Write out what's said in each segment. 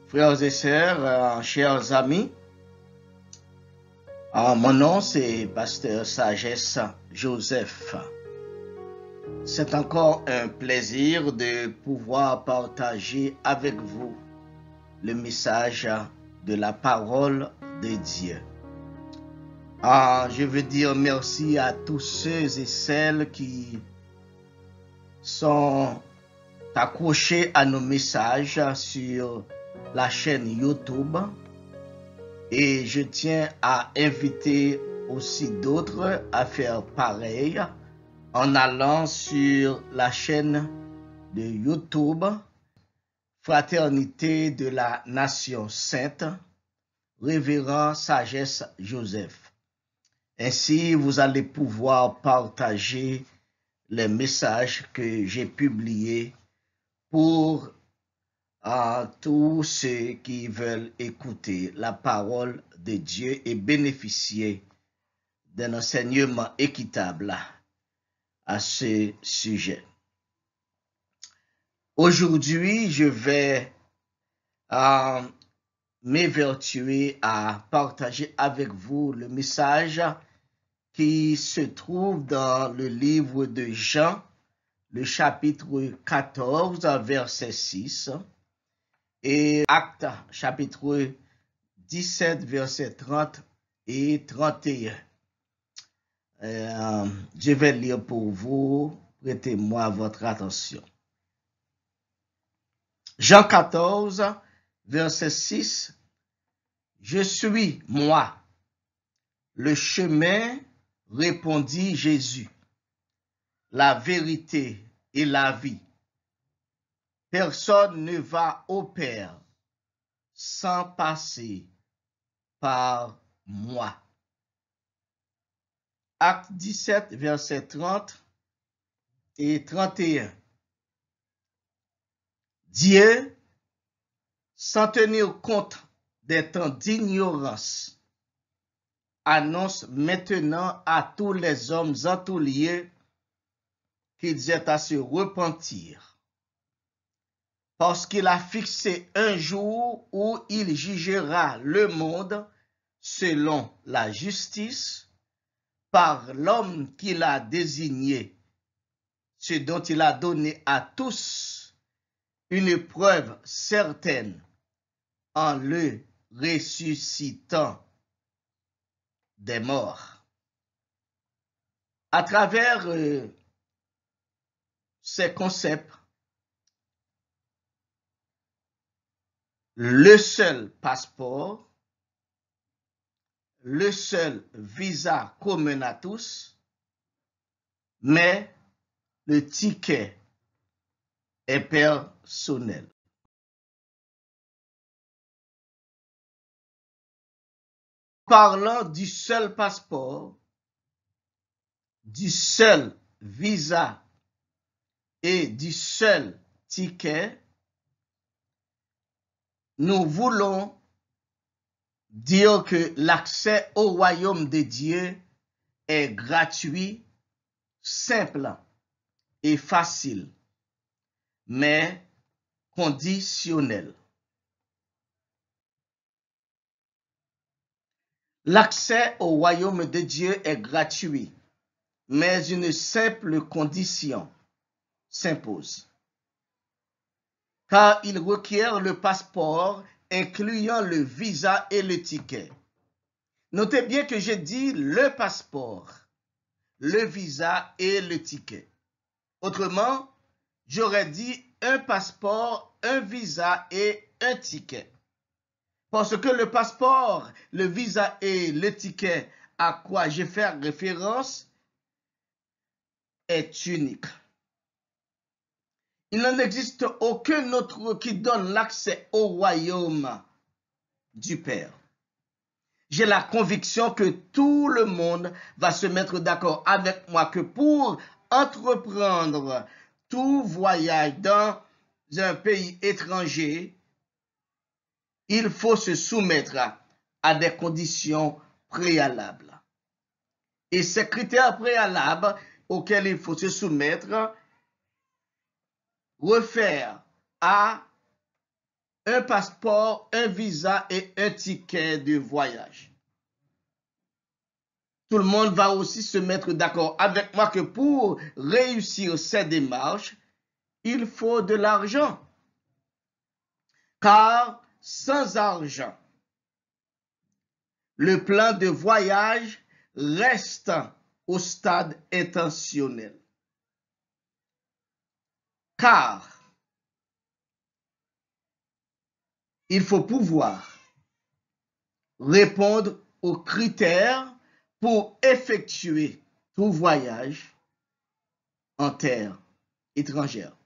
Frères et sœurs, chers amis, mon nom c'est Pasteur Sagesse Joseph. C'est encore un plaisir de pouvoir partager avec vous le message de la parole de Dieu. Je veux dire merci à tous ceux et celles qui sont accrochés à nos messages sur la chaîne YouTube. Et je tiens à inviter aussi d'autres à faire pareil en allant sur la chaîne de YouTube Fraternité de la Nation Sainte, Révérend Sagesse Joseph. Ainsi, vous allez pouvoir partager les messages que j'ai publiés pour tous ceux qui veulent écouter la parole de Dieu et bénéficier d'un enseignement équitable à ce sujet. Aujourd'hui, je vais m'évertuer à partager avec vous le message qui se trouve dans le livre de Jean, le chapitre 14, verset 6, et Actes, chapitre 17, verset 30 et 31. Je vais lire pour vous, prêtez-moi votre attention. Jean 14, verset 6, « Je suis moi, le chemin, répondit Jésus, la vérité et la vie. Personne ne va au Père sans passer par moi. » Acte 17, verset 30 et 31. Dieu, sans tenir compte des temps d'ignorance, annonce maintenant à tous les hommes en tout lieu qu'ils aient à se repentir, parce qu'il a fixé un jour où il jugera le monde selon la justice par l'homme qu'il a désigné, ce dont il a donné à tous une preuve certaine en le ressuscitant des morts. À travers ces concepts, le seul passeport, le seul visa commun à tous, mais le ticket est personnel. Parlant du seul passeport, du seul visa et du seul ticket, nous voulons dire que l'accès au royaume de Dieu est gratuit, simple et facile, mais conditionnel. L'accès au royaume de Dieu est gratuit, mais une simple condition s'impose, car il requiert le passeport incluant le visa et le ticket. Notez bien que j'ai dit le passeport, le visa et le ticket. Autrement, j'aurais dit un passeport, un visa et un ticket. Parce que le passeport, le visa et le ticket à quoi je fais référence est unique. Il n'en existe aucun autre qui donne l'accès au royaume du Père. J'ai la conviction que tout le monde va se mettre d'accord avec moi que pour entreprendre tout voyage dans un pays étranger, il faut se soumettre à des conditions préalables. Et ces critères préalables auxquels il faut se soumettre refaire à un passeport, un visa et un ticket de voyage. Tout le monde va aussi se mettre d'accord avec moi que pour réussir ces démarches, il faut de l'argent. Car sans argent, le plan de voyage reste au stade intentionnel. Car il faut pouvoir répondre aux critères pour effectuer tout voyage en terre étrangère.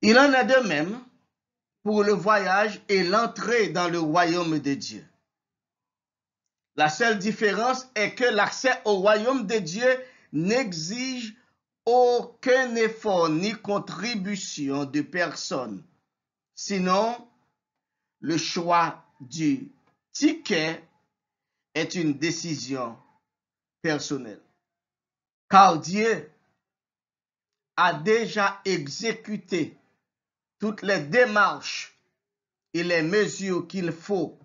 Il en est de même pour le voyage et l'entrée dans le royaume de Dieu. La seule différence est que l'accès au royaume de Dieu n'exige aucun effort ni contribution de personne. Sinon, le choix du ticket est une décision personnelle. Car Dieu a déjà exécuté toutes les démarches et les mesures qu'il faut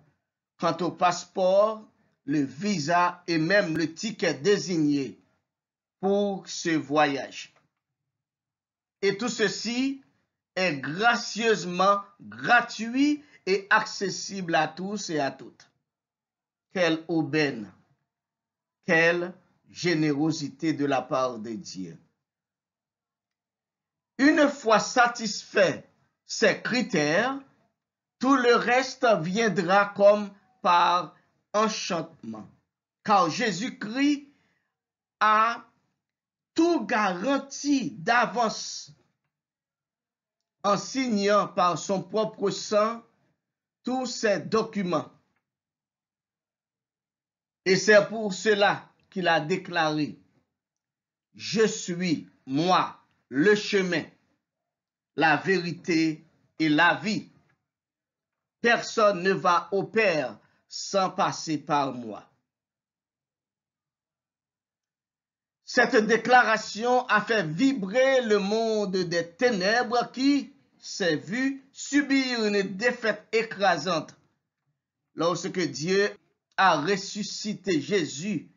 quant au passeport, le visa et même le ticket désigné pour ce voyage. Et tout ceci est gracieusement gratuit et accessible à tous et à toutes. Quelle aubaine, quelle générosité de la part de Dieu. Une fois satisfait ces critères, tout le reste viendra comme par enchantement. Car Jésus-Christ a tout garanti d'avance en signant par son propre sang tous ces documents. Et c'est pour cela qu'il a déclaré, « Je suis, moi, le chemin, la vérité et la vie. Personne ne va au Père sans passer par moi. » Cette déclaration a fait vibrer le monde des ténèbres qui s'est vu subir une défaite écrasante lorsque Dieu a ressuscité Jésus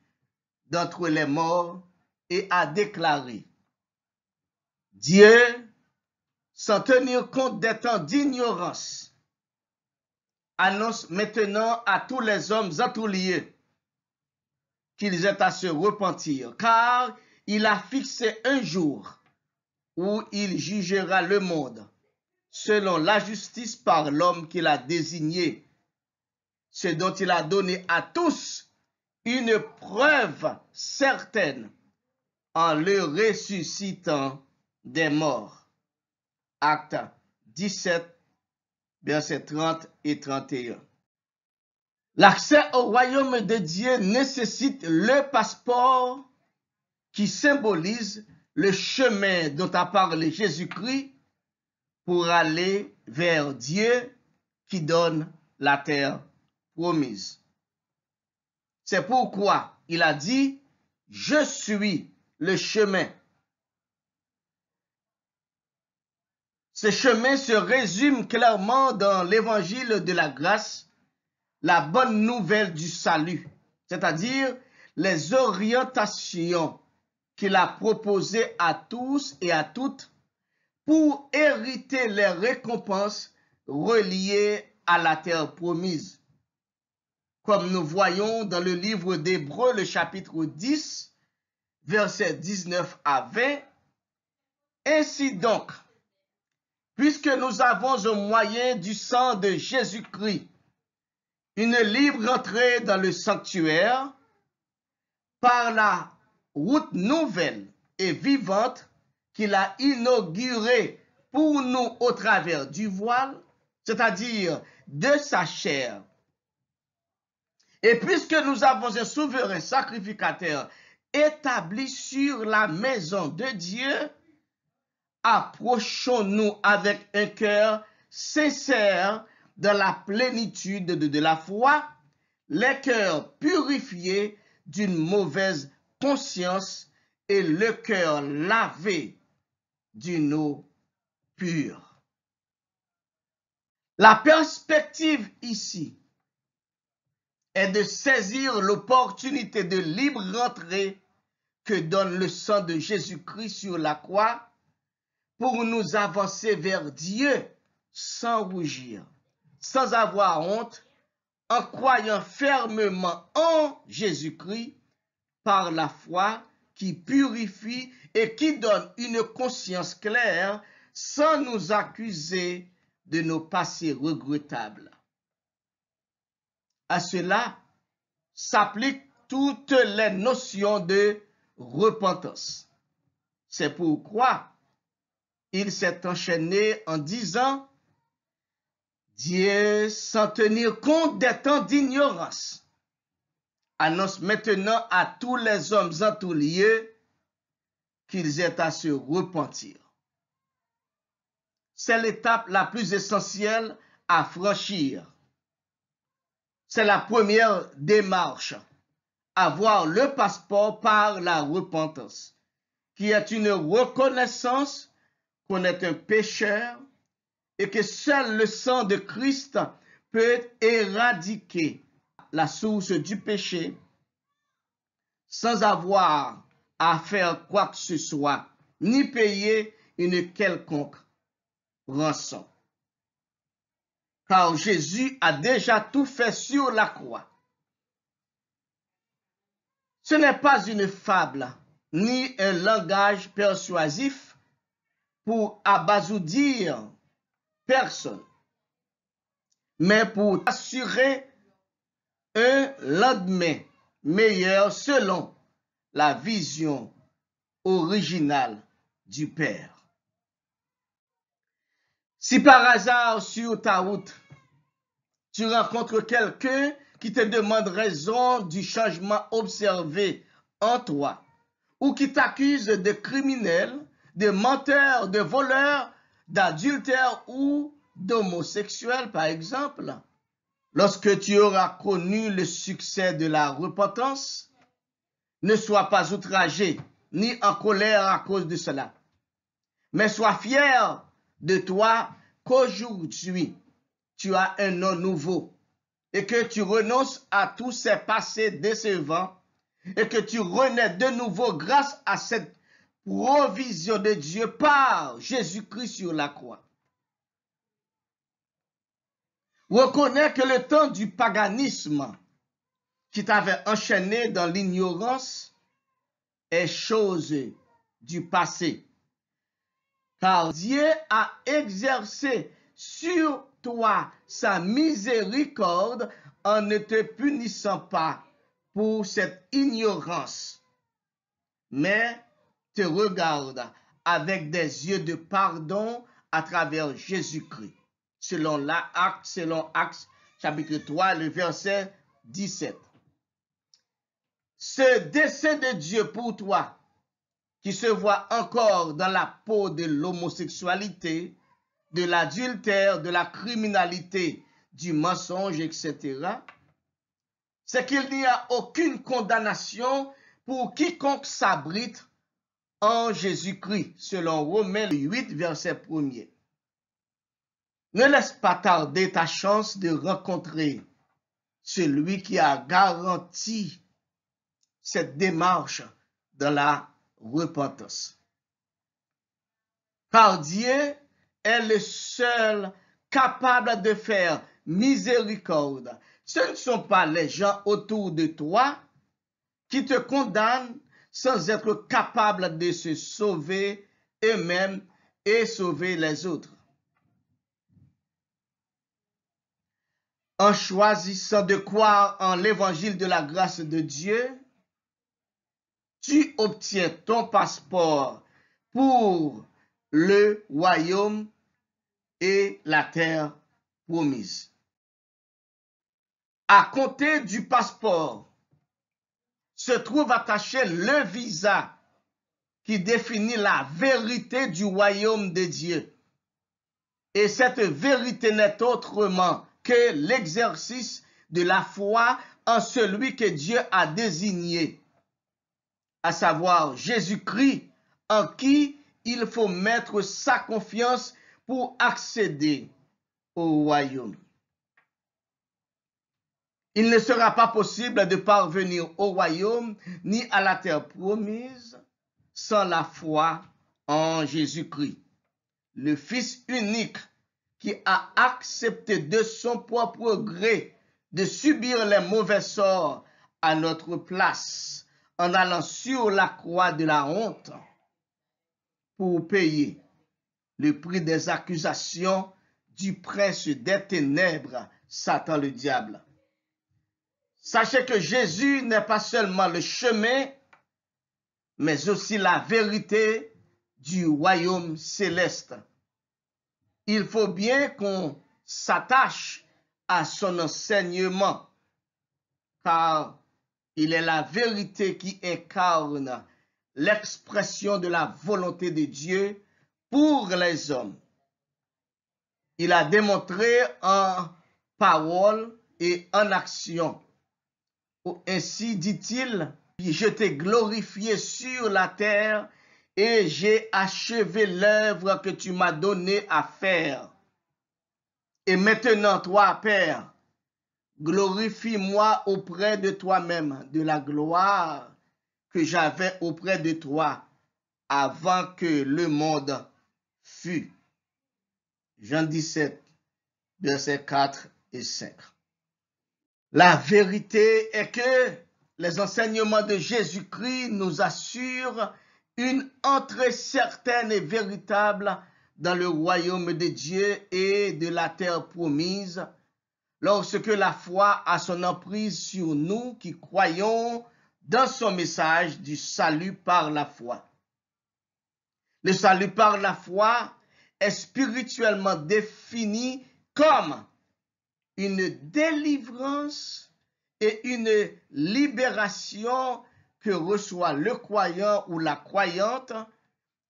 d'entre les morts et a déclaré, Dieu, sans tenir compte des temps d'ignorance, annonce maintenant à tous les hommes en tout lieu qu'ils aient à se repentir, car il a fixé un jour où il jugera le monde selon la justice par l'homme qu'il a désigné, ce dont il a donné à tous une preuve certaine en le ressuscitant des morts. Acte 17, versets 30 et 31. L'accès au royaume de Dieu nécessite le passeport qui symbolise le chemin dont a parlé Jésus-Christ pour aller vers Dieu qui donne la terre promise. C'est pourquoi il a dit, « Je suis le chemin ». Ce chemin se résume clairement dans l'évangile de la grâce, la bonne nouvelle du salut, c'est-à-dire les orientations qu'il a proposées à tous et à toutes pour hériter les récompenses reliées à la terre promise. Comme nous voyons dans le livre d'Hébreux, le chapitre 10, versets 19 à 20, ainsi donc, puisque nous avons au moyen du sang de Jésus-Christ une libre entrée dans le sanctuaire par la route nouvelle et vivante qu'il a inaugurée pour nous au travers du voile, c'est-à-dire de sa chair. Et puisque nous avons un souverain sacrificateur établi sur la maison de Dieu, approchons-nous avec un cœur sincère dans la plénitude de la foi, les cœurs purifiés d'une mauvaise conscience et le cœur lavé d'une eau pur. La perspective ici est de saisir l'opportunité de libre rentrée que donne le sang de Jésus-Christ sur la croix pour nous avancer vers Dieu sans rougir, sans avoir honte, en croyant fermement en Jésus-Christ par la foi qui purifie et qui donne une conscience claire sans nous accuser de nos passés regrettables. À cela s'appliquent toutes les notions de repentance. C'est pourquoi il s'est enchaîné en disant « Dieu, sans tenir compte des temps d'ignorance, annonce maintenant à tous les hommes en tout lieu qu'ils aient à se repentir. » C'est l'étape la plus essentielle à franchir. C'est la première démarche, avoir le passeport par la repentance, qui est une reconnaissance qu'on est un pécheur et que seul le sang de Christ peut éradiquer la source du péché sans avoir à faire quoi que ce soit, ni payer une quelconque rançon. Car Jésus a déjà tout fait sur la croix. Ce n'est pas une fable, ni un langage persuasif pour abasourdir personne, mais pour assurer un lendemain meilleur selon la vision originale du Père. Si par hasard sur ta route, tu rencontres quelqu'un qui te demande raison du changement observé en toi, ou qui t'accuse de criminel, de menteur, de voleur, d'adultère ou d'homosexuel, par exemple, lorsque tu auras connu le succès de la repentance, ne sois pas outragé ni en colère à cause de cela, mais sois fier de toi qu'aujourd'hui, tu as un nom nouveau et que tu renonces à tous ces passés décevants et que tu renais de nouveau grâce à cette provision de Dieu par Jésus-Christ sur la croix. Reconnais que le temps du paganisme qui t'avait enchaîné dans l'ignorance est chose du passé. Car Dieu a exercé sur toi sa miséricorde en ne te punissant pas pour cette ignorance, mais te regarde avec des yeux de pardon à travers Jésus-Christ. Selon Actes chapitre 3, le verset 17. Ce dessein de Dieu pour toi, qui se voit encore dans la peau de l'homosexualité, de l'adultère, de la criminalité, du mensonge, etc., c'est qu'il n'y a aucune condamnation pour quiconque s'abrite en Jésus-Christ, selon Romains 8, verset 1er. Ne laisse pas tarder ta chance de rencontrer celui qui a garanti cette démarche dans la repentance. Car Dieu est le seul capable de faire miséricorde. Ce ne sont pas les gens autour de toi qui te condamnent sans être capables de se sauver eux-mêmes et sauver les autres. En choisissant de croire en l'évangile de la grâce de Dieu, tu obtiens ton passeport pour le royaume et la terre promise. À côté du passeport se trouve attaché le visa qui définit la vérité du royaume de Dieu. Et cette vérité n'est autrement que l'exercice de la foi en celui que Dieu a désigné, à savoir Jésus-Christ, en qui il faut mettre sa confiance pour accéder au royaume. Il ne sera pas possible de parvenir au royaume ni à la terre promise sans la foi en Jésus-Christ, le Fils unique qui a accepté de son propre gré de subir les mauvais sorts à notre place en allant sur la croix de la honte pour payer le prix des accusations du prince des ténèbres, Satan le diable. Sachez que Jésus n'est pas seulement le chemin, mais aussi la vérité du royaume céleste. Il faut bien qu'on s'attache à son enseignement, car il est la vérité qui incarne l'expression de la volonté de Dieu pour les hommes. Il a démontré en parole et en action. Ainsi dit-il, je t'ai glorifié sur la terre et j'ai achevé l'œuvre que tu m'as donnée à faire. Et maintenant, toi, Père, glorifie-moi auprès de toi-même de la gloire que j'avais auprès de toi avant que le monde fût. Jean 17, versets 4 et 5. La vérité est que les enseignements de Jésus-Christ nous assurent une entrée certaine et véritable dans le royaume de Dieu et de la terre promise, lorsque la foi a son emprise sur nous qui croyons dans son message du salut par la foi. Le salut par la foi est spirituellement défini comme une délivrance et une libération que reçoit le croyant ou la croyante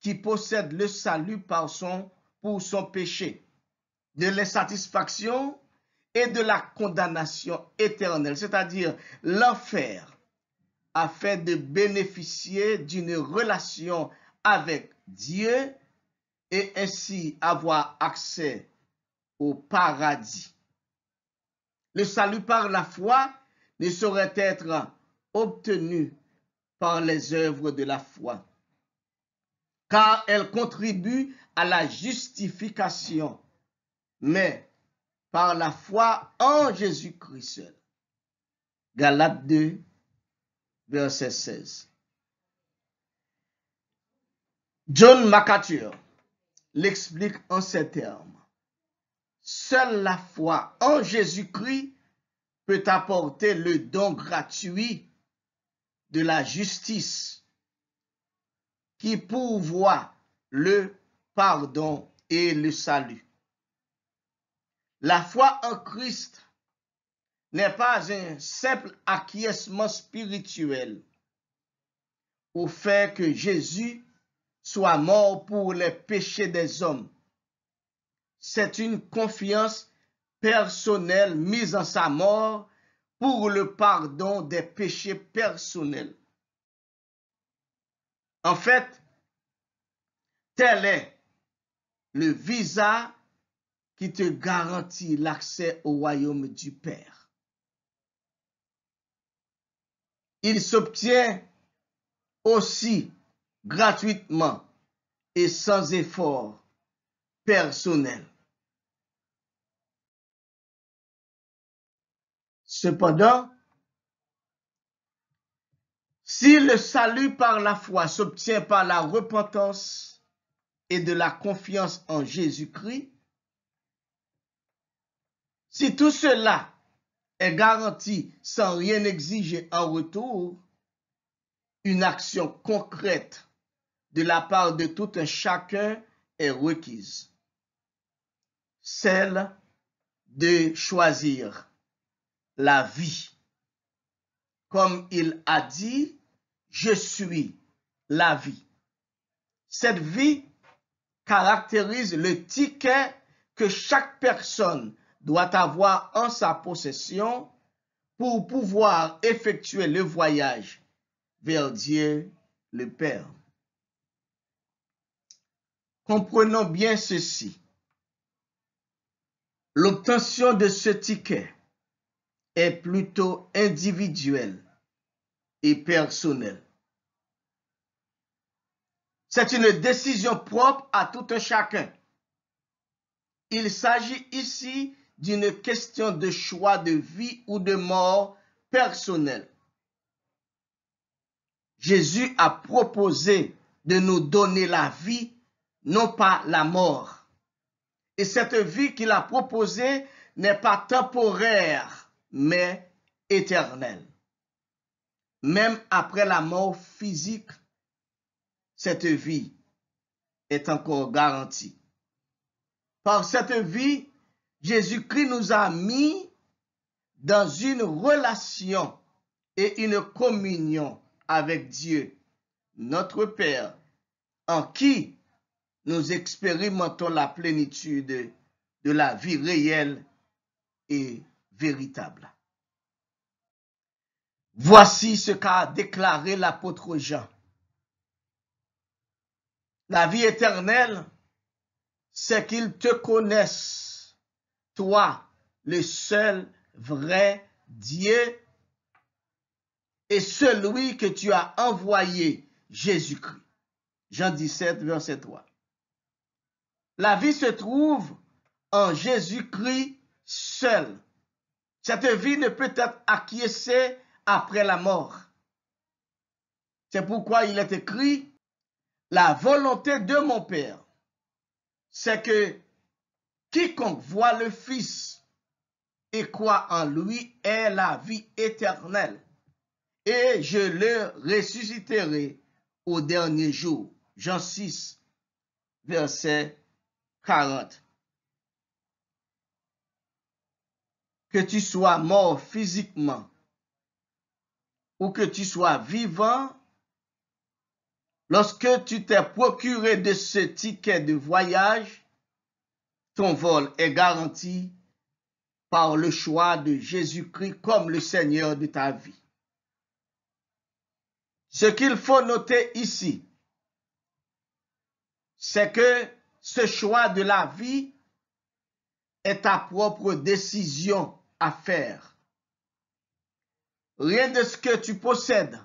qui possède le salut pour son péché, de l'insatisfaction et de la condamnation éternelle, c'est-à-dire l'enfer, afin de bénéficier d'une relation avec Dieu et ainsi avoir accès au paradis. Le salut par la foi ne saurait être obtenu par les œuvres de la foi, car elles contribuent à la justification, mais par la foi en Jésus-Christ seul. Galates 2, verset 16. John MacArthur l'explique en ces termes. Seule la foi en Jésus-Christ peut apporter le don gratuit de la justice qui pourvoit le pardon et le salut. La foi en Christ n'est pas un simple acquiescement spirituel au fait que Jésus soit mort pour les péchés des hommes. C'est une confiance personnelle mise en sa mort pour le pardon des péchés personnels. En fait, tel est le visa qui te garantit l'accès au royaume du Père. Il s'obtient aussi gratuitement et sans effort personnel. Cependant, si le salut par la foi s'obtient par la repentance et de la confiance en Jésus-Christ, si tout cela est garanti sans rien exiger en retour, une action concrète de la part de tout un chacun est requise. Celle de choisir la vie. Comme il a dit, je suis la vie. Cette vie caractérise le ticket que chaque personne doit avoir en sa possession pour pouvoir effectuer le voyage vers Dieu le Père. Comprenons bien ceci. L'obtention de ce ticket est plutôt individuelle et personnelle. C'est une décision propre à tout un chacun. Il s'agit ici d'une question de choix de vie ou de mort personnelle. Jésus a proposé de nous donner la vie, non pas la mort. Et cette vie qu'il a proposée n'est pas temporaire, mais éternelle. Même après la mort physique, cette vie est encore garantie. Par cette vie, Jésus-Christ nous a mis dans une relation et une communion avec Dieu, notre Père, en qui nous expérimentons la plénitude de la vie réelle et véritable. Voici ce qu'a déclaré l'apôtre Jean. La vie éternelle, c'est qu'ils te connaissent, toi, le seul vrai Dieu, et celui que tu as envoyé, Jésus-Christ. Jean 17, verset 3. La vie se trouve en Jésus-Christ seul. Cette vie ne peut être acquiescée après la mort. C'est pourquoi il est écrit, la volonté de mon Père, c'est que quiconque voit le Fils et croit en lui ait la vie éternelle, et je le ressusciterai au dernier jour. Jean 6, verset 40. Que tu sois mort physiquement ou que tu sois vivant, lorsque tu t'es procuré de ce ticket de voyage, ton vol est garanti par le choix de Jésus-Christ comme le Seigneur de ta vie. Ce qu'il faut noter ici, c'est que ce choix de la vie est ta propre décision à faire. Rien de ce que tu possèdes,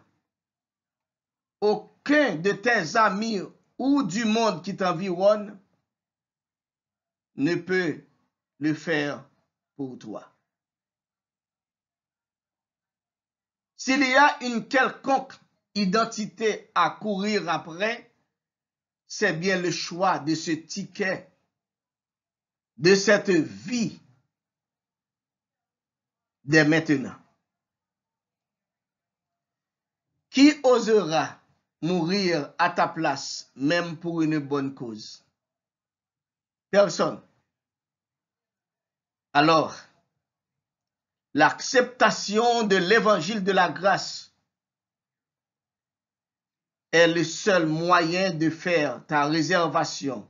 aucun de tes amis ou du monde qui t'environne ne peut le faire pour toi. S'il y a une quelconque identité à courir après, c'est bien le choix de ce ticket, de cette vie dès maintenant. Qui osera mourir à ta place, même pour une bonne cause? Personne. Alors, l'acceptation de l'évangile de la grâce est le seul moyen de faire ta réservation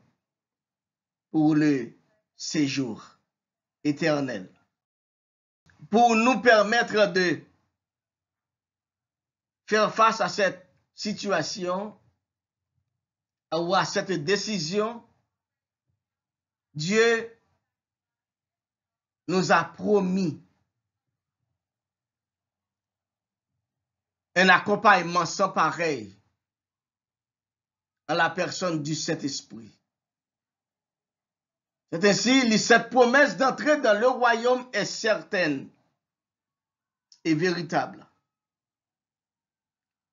pour le séjour éternel. Pour nous permettre de faire face à cette situation ou à cette décision, Dieu nous a promis un accompagnement sans pareil en la personne du Saint-Esprit. C'est ainsi, cette promesse d'entrer dans le royaume est certaine et véritable.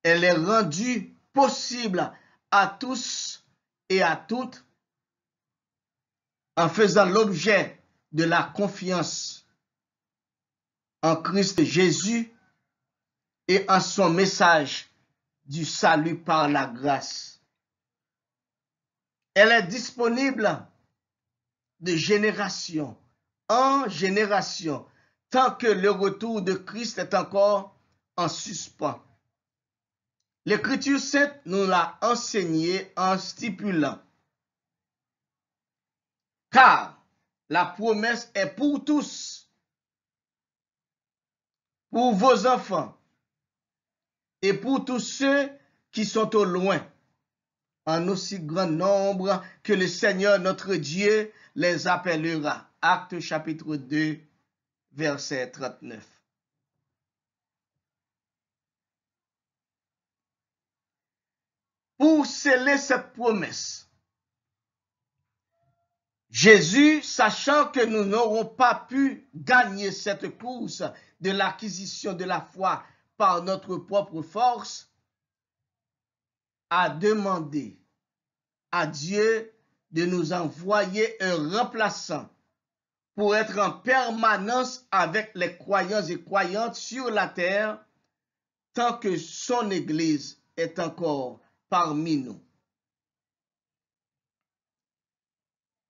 Elle est rendue possible à tous et à toutes en faisant l'objet de la confiance en Christ Jésus et en son message du salut par la grâce. Elle est disponible de génération en génération, tant que le retour de Christ est encore en suspens. L'Écriture sainte nous l'a enseigné en stipulant, car la promesse est pour tous, pour vos enfants et pour tous ceux qui sont au loin, en aussi grand nombre que le Seigneur notre Dieu les appellera. Actes chapitre 2, verset 39. Pour sceller cette promesse, Jésus, sachant que nous n'aurons pas pu gagner cette course de l'acquisition de la foi par notre propre force, a demandé à Dieu de nous envoyer un remplaçant pour être en permanence avec les croyants et croyantes sur la terre tant que son Église est encore parmi nous.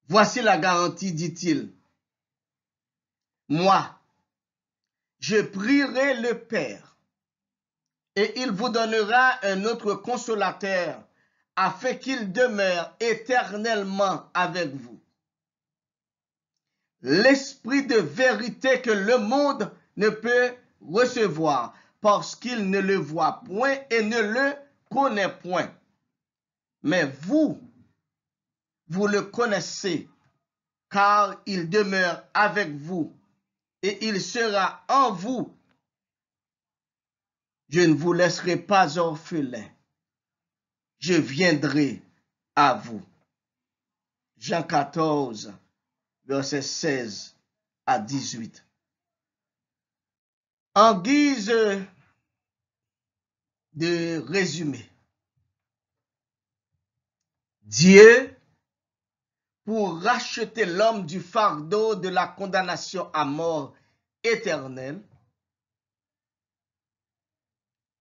Voici la garantie, dit-il. Moi, je prierai le Père et il vous donnera un autre consolateur afin qu'il demeure éternellement avec vous. L'esprit de vérité que le monde ne peut recevoir parce qu'il ne le voit point et ne le connaît point. Mais vous le connaissez, car il demeure avec vous et il sera en vous. Je ne vous laisserai pas orphelin. Je viendrai à vous. Jean 14, versets 16 à 18. En guise de résumé, Dieu, pour racheter l'homme du fardeau de la condamnation à mort éternelle,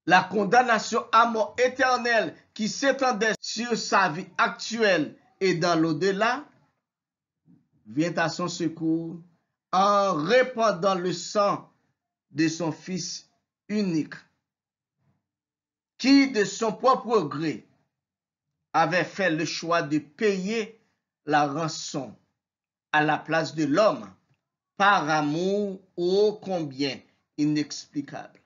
la condamnation à mort éternelle qui s'étendait sur sa vie actuelle et dans l'au-delà, vient à son secours en répandant le sang de son Fils unique, qui de son propre gré avait fait le choix de payer la rançon à la place de l'homme par amour ô combien inexplicable.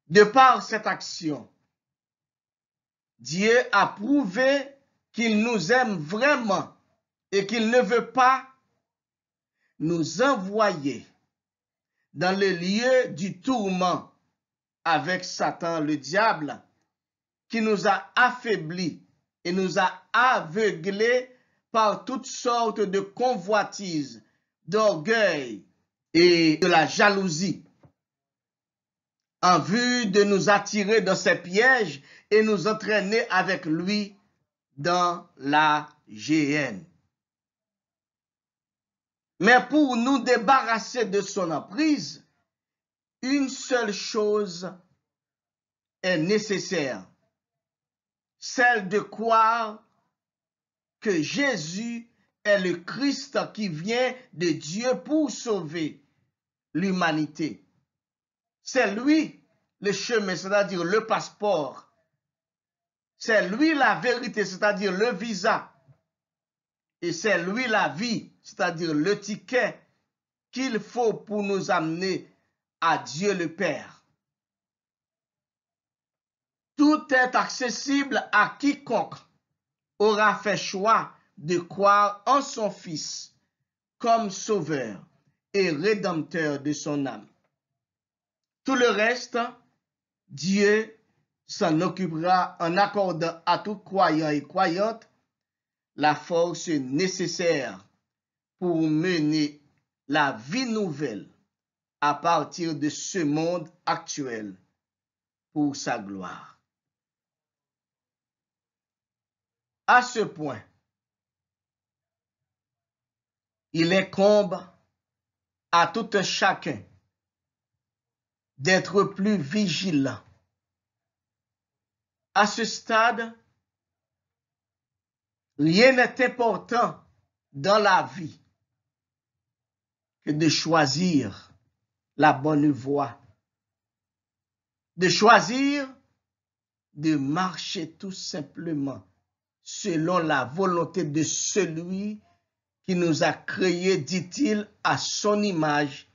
De par cette action, Dieu a prouvé qu'il nous aime vraiment et qu'il ne veut pas nous envoyer dans le lieu du tourment avec Satan le diable qui nous a affaiblis et nous a aveuglés par toutes sortes de convoitises, d'orgueil et de la jalousie, en vue de nous attirer dans ses pièges et nous entraîner avec lui dans la géhenne. Mais pour nous débarrasser de son emprise, une seule chose est nécessaire, celle de croire que Jésus est le Christ qui vient de Dieu pour sauver l'humanité. C'est lui le chemin, c'est-à-dire le passeport. C'est lui la vérité, c'est-à-dire le visa. Et c'est lui la vie, c'est-à-dire le ticket qu'il faut pour nous amener à Dieu le Père. Tout est accessible à quiconque aura fait choix de croire en son Fils comme sauveur et rédempteur de son âme. Tout le reste, Dieu s'en occupera en accordant à tout croyant et croyante la force nécessaire pour mener la vie nouvelle à partir de ce monde actuel pour sa gloire. À ce point, il incombe à tout un chacun d'être plus vigilant. À ce stade, rien n'est important dans la vie que de choisir la bonne voie, de choisir de marcher tout simplement selon la volonté de celui qui nous a créés, dit-il, à son image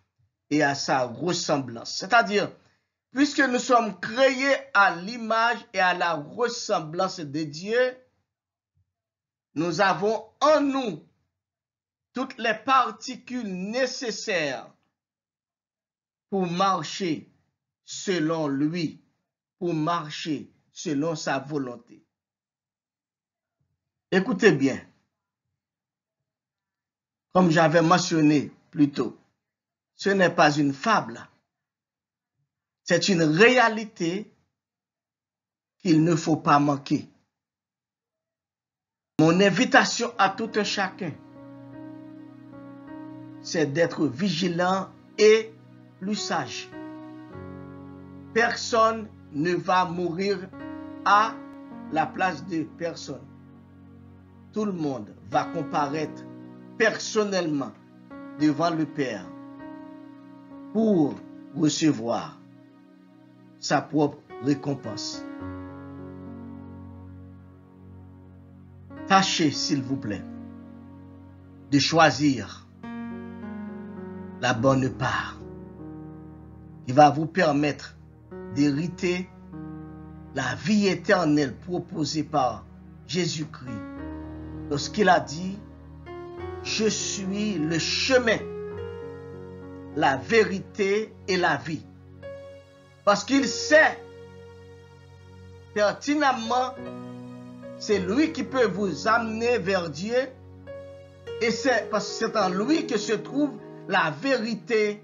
et à sa ressemblance. C'est-à-dire, puisque nous sommes créés à l'image et à la ressemblance de Dieu, nous avons en nous toutes les particules nécessaires pour marcher selon lui, pour marcher selon sa volonté. Écoutez bien, comme j'avais mentionné plus tôt, ce n'est pas une fable, c'est une réalité qu'il ne faut pas manquer. Mon invitation à tout un chacun, c'est d'être vigilant et plus sage. Personne ne va mourir à la place de personne. Tout le monde va comparaître personnellement devant le Père pour recevoir sa propre récompense. Tâchez, s'il vous plaît, de choisir la bonne part qui va vous permettre d'hériter la vie éternelle proposée par Jésus-Christ lorsqu'il a dit « Je suis le chemin, la vérité et la vie ». Parce qu'il sait pertinemment, c'est lui qui peut vous amener vers Dieu et c'est parce que c'est en lui que se trouve la vérité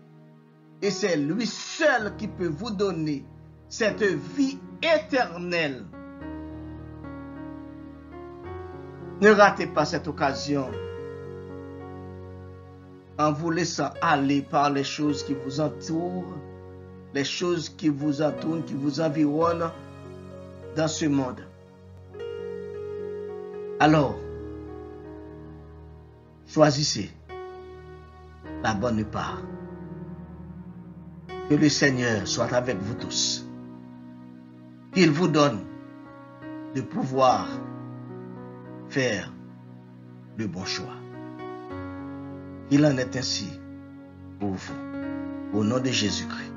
et c'est lui seul qui peut vous donner cette vie éternelle. Ne ratez pas cette occasion en vous laissant aller par les choses qui vous entourent, les choses qui vous entourent, qui vous environnent dans ce monde. Alors, choisissez la bonne part. Que le Seigneur soit avec vous tous. Qu'il vous donne de pouvoir faire le bon choix. Il en est ainsi pour vous. Au nom de Jésus-Christ.